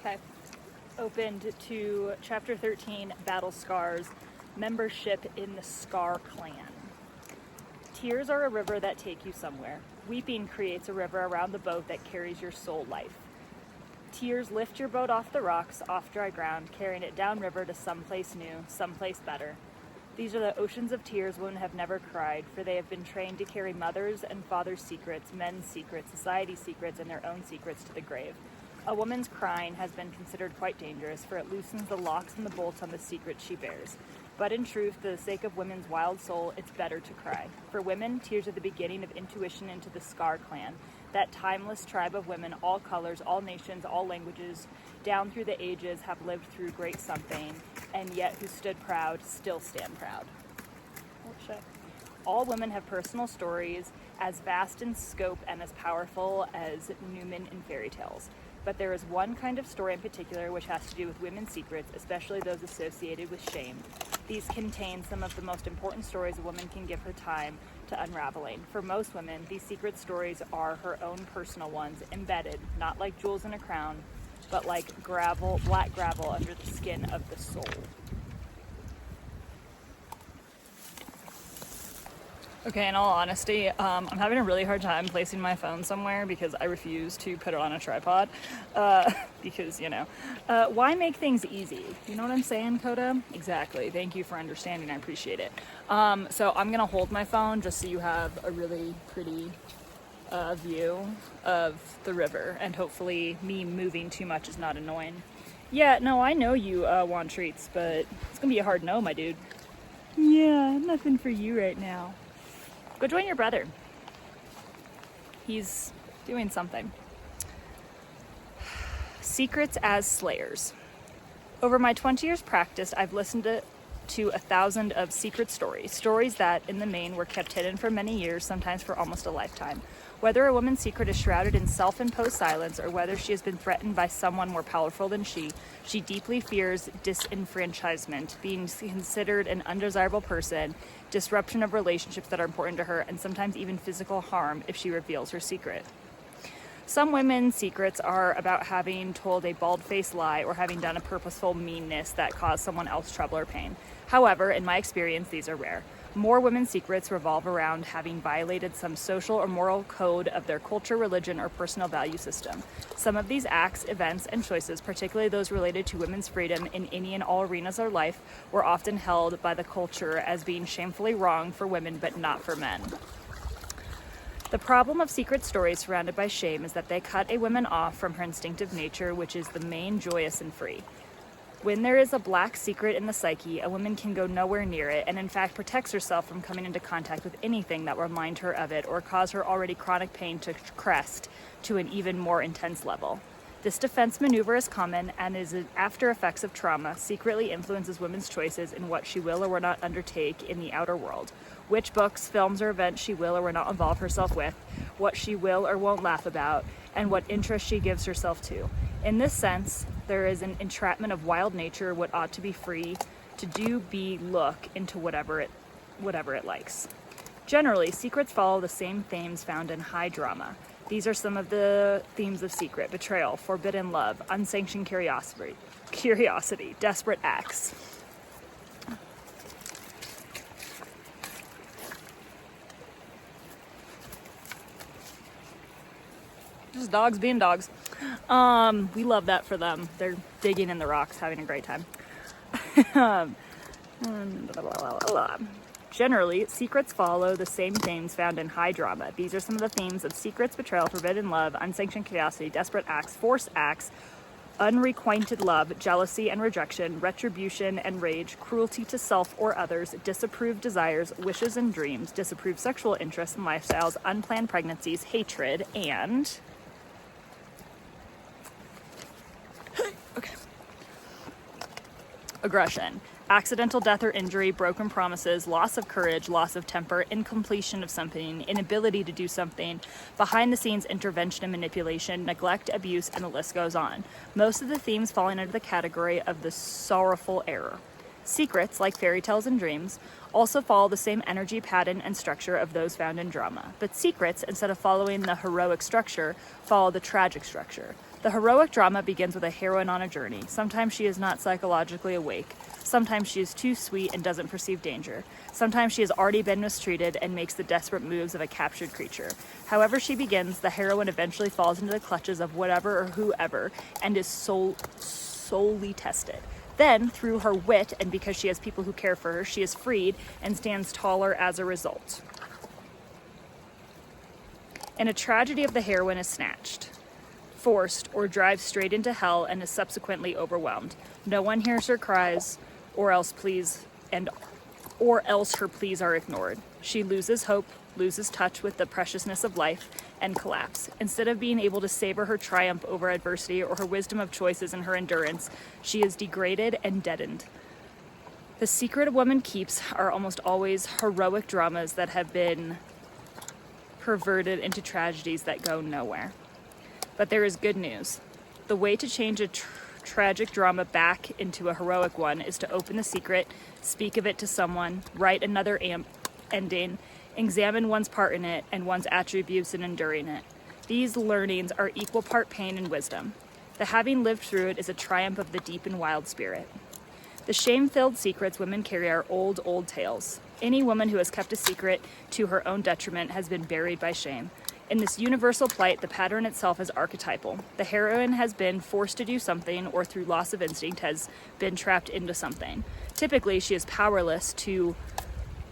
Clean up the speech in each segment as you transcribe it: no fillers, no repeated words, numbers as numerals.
Okay. Opened to Chapter 13, Battle Scars, Membership in the Scar Clan. Tears are a river that take you somewhere. Weeping creates a river around the boat that carries your soul life. Tears lift your boat off the rocks, off dry ground, carrying it downriver to someplace new, someplace better. These are the oceans of tears women have never cried, for they have been trained to carry mothers' and fathers' secrets, men's secrets, society's secrets, and their own secrets to the grave. A woman's crying has been considered quite dangerous, for it loosens the locks and the bolts on the secrets she bears. But in truth, for the sake of women's wild soul, it's better to cry. For women, tears are the beginning of intuition into the Scar Clan, that timeless tribe of women, all colors, all nations, all languages, down through the ages, have lived through great something, and yet who stood proud, still stand proud. Oh, shit. All women have personal stories as vast in scope and as powerful as Newman in fairy tales. But there is one kind of story in particular which has to do with women's secrets, especially those associated with shame. These contain some of the most important stories a woman can give her time to unraveling. For most women, these secret stories are her own personal ones, embedded, not like jewels in a crown, but like gravel, black gravel under the skin of the soul. Okay, in all honesty, I'm having a really hard time placing my phone somewhere because I refuse to put it on a tripod. Because, why make things easy? You know what I'm saying, Coda? Exactly. Thank you for understanding. I appreciate it. So I'm going to hold my phone just so you have a really pretty view of the river, and hopefully me moving too much is not annoying. Yeah, no, I know you want treats, but it's going to be a hard no, my dude. Yeah, nothing for you right now. Go join your brother. He's doing something. Secrets as slayers. Over my 20 years practice, I've listened to 1,000 of secret stories that in the main were kept hidden for many years, sometimes for almost a lifetime. Whether a woman's secret is shrouded in self-imposed silence or whether she has been threatened by someone more powerful than she deeply fears disenfranchisement, being considered an undesirable person, disruption of relationships that are important to her, and sometimes even physical harm if she reveals her secret. Some women's secrets are about having told a bald-faced lie or having done a purposeful meanness that caused someone else trouble or pain. However, in my experience, these are rare. More women's secrets revolve around having violated some social or moral code of their culture, religion, or personal value system. Some of these acts, events, and choices, particularly those related to women's freedom in any and all arenas of life, were often held by the culture as being shamefully wrong for women but not for men. The problem of secret stories surrounded by shame is that they cut a woman off from her instinctive nature, which is the main, joyous, and free. When there is a black secret in the psyche, a woman can go nowhere near it and in fact protects herself from coming into contact with anything that will remind her of it or cause her already chronic pain to crest to an even more intense level. This defense maneuver is common and is an after effects of trauma, secretly influences women's choices in what she will or will not undertake in the outer world, which books, films, or events she will or will not involve herself with, what she will or won't laugh about, and what interest she gives herself to. In this sense, there is an entrapment of wild nature, what ought to be free to do, be, look into whatever it likes. Generally, secrets follow the same themes found in high drama. These are some of the themes of secret: betrayal, forbidden love, unsanctioned curiosity, desperate acts. Just dogs being dogs. We love that for them. They're digging in the rocks, having a great time. Generally, secrets follow the same themes found in high drama. These are some of the themes of secrets, betrayal, forbidden love, unsanctioned curiosity, desperate acts, forced acts, unrequited love, jealousy and rejection, retribution and rage, cruelty to self or others, disapproved desires, wishes and dreams, disapproved sexual interests and lifestyles, unplanned pregnancies, hatred, and... aggression, accidental death or injury, broken promises, loss of courage, loss of temper, incompletion of something, inability to do something, behind the scenes intervention and manipulation, neglect, abuse, and the list goes on. Most of the themes falling under the category of the sorrowful error. Secrets, like fairy tales and dreams, also follow the same energy, pattern, and structure of those found in drama. But secrets, instead of following the heroic structure, follow the tragic structure. The heroic drama begins with a heroine on a journey. Sometimes she is not psychologically awake. Sometimes she is too sweet and doesn't perceive danger. Sometimes she has already been mistreated and makes the desperate moves of a captured creature. However she begins, the heroine eventually falls into the clutches of whatever or whoever and is solely tested. Then, through her wit and because she has people who care for her, she is freed and stands taller as a result. In a tragedy of the heroine is snatched, forced, or drives straight into hell and is subsequently overwhelmed. No one hears her cries, or else her pleas are ignored. She loses hope, loses touch with the preciousness of life, and collapse. Instead of being able to savor her triumph over adversity or her wisdom of choices and her endurance, she is degraded and deadened. The secret a woman keeps are almost always heroic dramas that have been perverted into tragedies that go nowhere. But there is good news. The way to change a tragic drama back into a heroic one is to open the secret, speak of it to someone, write another ending, examine one's part in it and one's attributes in enduring it. These learnings are equal part pain and wisdom. The having lived through it is a triumph of the deep and wild spirit. The shame-filled secrets women carry are old tales. Any woman who has kept a secret to her own detriment has been buried by shame. In this universal plight, the pattern itself is archetypal. The heroine has been forced to do something, or through loss of instinct has been trapped into something. Typically, she is powerless to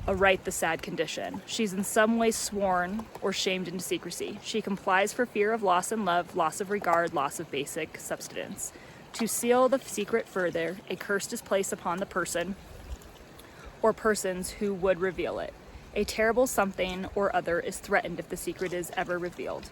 right the sad condition. She's in some way sworn or shamed into secrecy. She complies for fear of loss in love, loss of regard, loss of basic subsistence. To seal the secret further, a curse is placed upon the person or persons who would reveal it. A terrible something or other is threatened if the secret is ever revealed.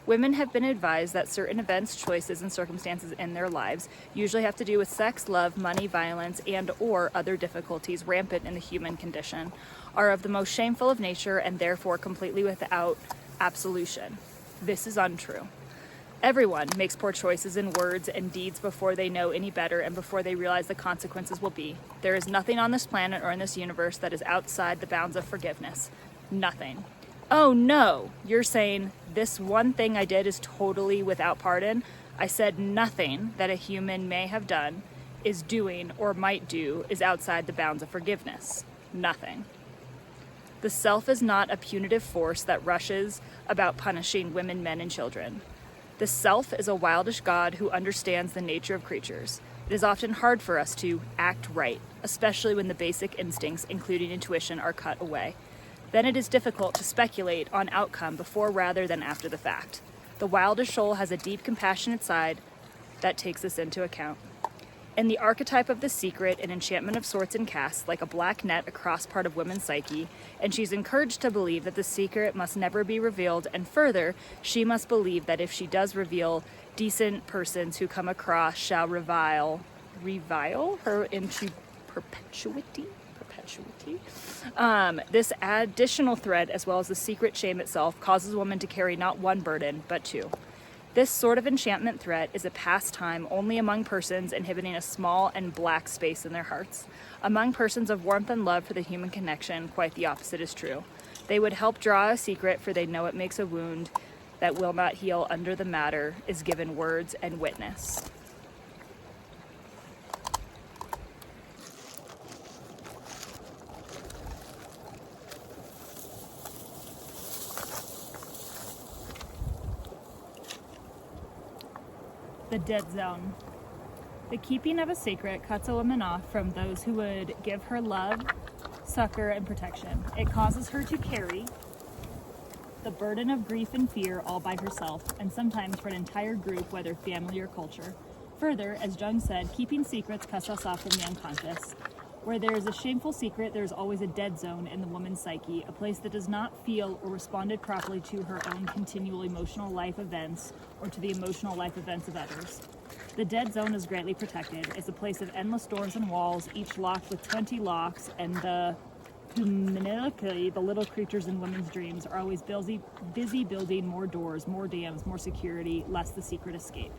Women have been advised that certain events, choices, and circumstances in their lives usually have to do with sex, love, money, violence, and or other difficulties rampant in the human condition, are of the most shameful of nature and therefore completely without absolution. This is untrue. Everyone makes poor choices in words and deeds before they know any better and before they realize the consequences will be. There is nothing on this planet or in this universe that is outside the bounds of forgiveness. Nothing. Oh no, you're saying this one thing I did is totally without pardon? I said nothing that a human may have done, is doing, or might do is outside the bounds of forgiveness. Nothing. The self is not a punitive force that rushes about punishing women, men, and children. The self is a wildish God who understands the nature of creatures. It is often hard for us to act right, especially when the basic instincts, including intuition, are cut away. Then it is difficult to speculate on outcome before rather than after the fact. The wildish soul has a deep, compassionate side that takes this into account. In the archetype of the secret, an enchantment of sorts and casts, like a black net across part of women's psyche, and she's encouraged to believe that the secret must never be revealed, and further, she must believe that if she does reveal, decent persons who come across shall revile her into perpetuity. This additional thread, as well as the secret shame itself, causes a woman to carry not one burden, but two. This sort of enchantment threat is a pastime only among persons inhabiting a small and black space in their hearts. Among persons of warmth and love for the human connection, quite the opposite is true. They would help draw a secret, for they know it makes a wound that will not heal under the matter is given words and witness. The dead zone. The keeping of a secret cuts a woman off from those who would give her love, succor, and protection. It causes her to carry the burden of grief and fear all by herself, and sometimes for an entire group, whether family or culture. Further, as Jung said, keeping secrets cuts us off from the unconscious. Where there is a shameful secret, there is always a dead zone in the woman's psyche, a place that does not feel or responded properly to her own continual emotional life events or to the emotional life events of others. The dead zone is greatly protected. It's a place of endless doors and walls, each locked with 20 locks, and the little creatures in women's dreams are always busy building more doors, more dams, more security, lest the secret escape.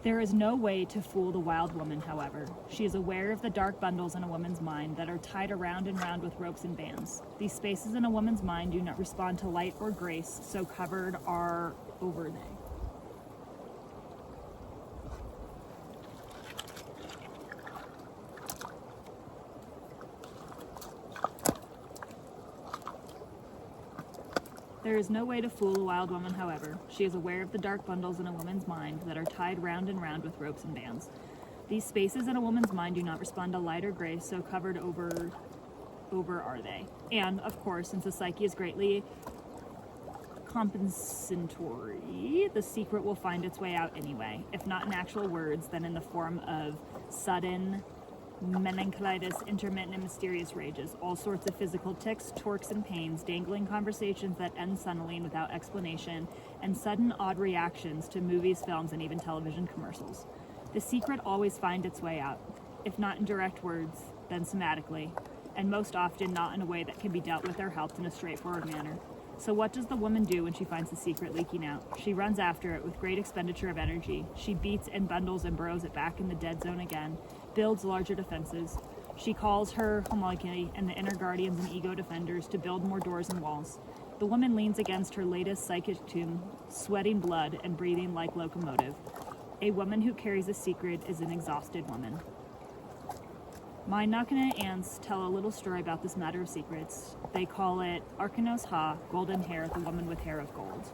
There is no way to fool the wild woman, however. She is aware of the dark bundles in a woman's mind that are tied around and round with ropes and bands. These spaces in a woman's mind do not respond to light or grace, so covered are over they. There is no way to fool a wild woman, however. She is aware of the dark bundles in a woman's mind that are tied round and round with ropes and bands. These spaces in a woman's mind do not respond to light or gray, so covered over are they. And, of course, since the psyche is greatly compensatory, the secret will find its way out anyway, if not in actual words, then in the form of sudden meningitis, intermittent and mysterious rages, all sorts of physical tics, torques, and pains, dangling conversations that end suddenly and without explanation, and sudden odd reactions to movies, films, and even television commercials. The secret always finds its way out, if not in direct words, then somatically, and most often not in a way that can be dealt with or helped in a straightforward manner. So what does the woman do when she finds the secret leaking out? She runs after it with great expenditure of energy. She beats and bundles and burrows it back in the dead zone again, builds larger defenses. She calls her homunci and the inner guardians and ego defenders to build more doors and walls. The woman leans against her latest psychic tomb, sweating blood and breathing like locomotive. A woman who carries a secret is an exhausted woman. My Nakana aunts tell a little story about this matter of secrets. They call it Arkanos Ha, golden hair, the woman with hair of gold.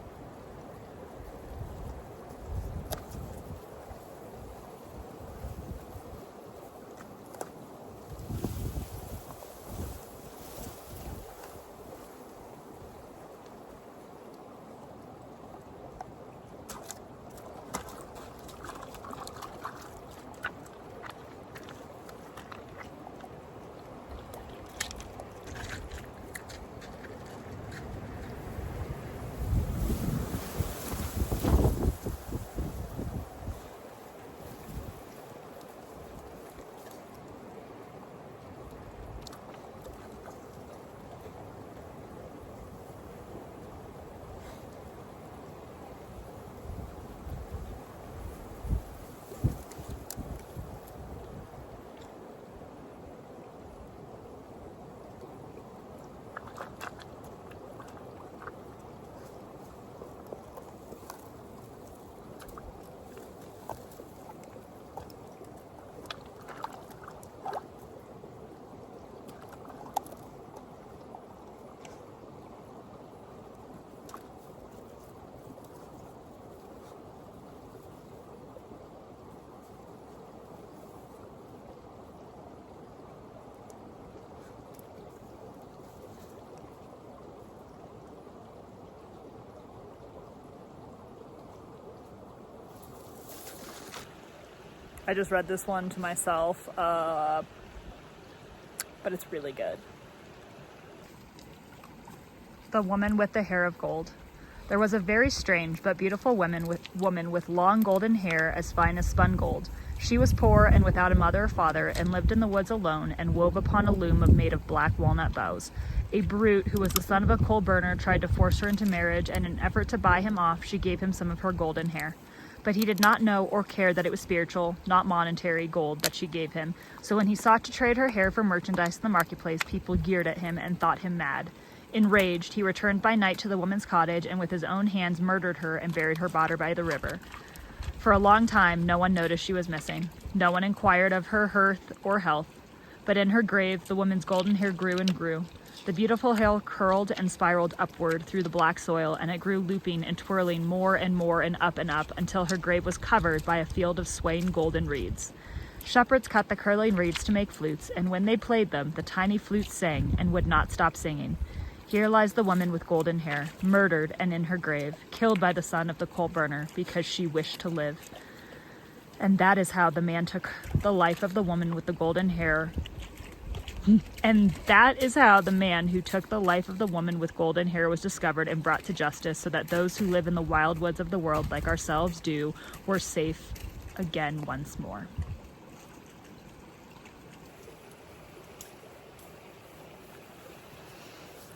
I just read this one to myself, but it's really good. The Woman with the Hair of Gold. There was a very strange but beautiful woman with long golden hair as fine as spun gold. She was poor and without a mother or father, and lived in the woods alone, and wove upon a loom made of black walnut boughs. A brute, who was the son of a coal burner, tried to force her into marriage, and in an effort to buy him off, she gave him some of her golden hair. But he did not know or care that it was spiritual, not monetary gold that she gave him. So when he sought to trade her hair for merchandise in the marketplace, people jeered at him and thought him mad. Enraged, he returned by night to the woman's cottage, and with his own hands murdered her and buried her body by the river. For a long time, no one noticed she was missing. No one inquired of her health or health. But in her grave, the woman's golden hair grew and grew. The beautiful hair curled and spiraled upward through the black soil, and it grew looping and twirling more and up until her grave was covered by a field of swaying golden reeds. Shepherds cut the curling reeds to make flutes, and when they played them, the tiny flutes sang and would not stop singing. Here lies the woman with golden hair, murdered and in her grave, killed by the son of the coal burner because she wished to live. And that is how the man took the life of the woman with the golden hair. And that is how the man who took the life of the woman with golden hair was discovered and brought to justice, so that those who live in the wild woods of the world, like ourselves do, were safe again once more.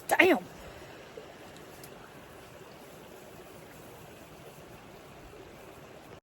Damn!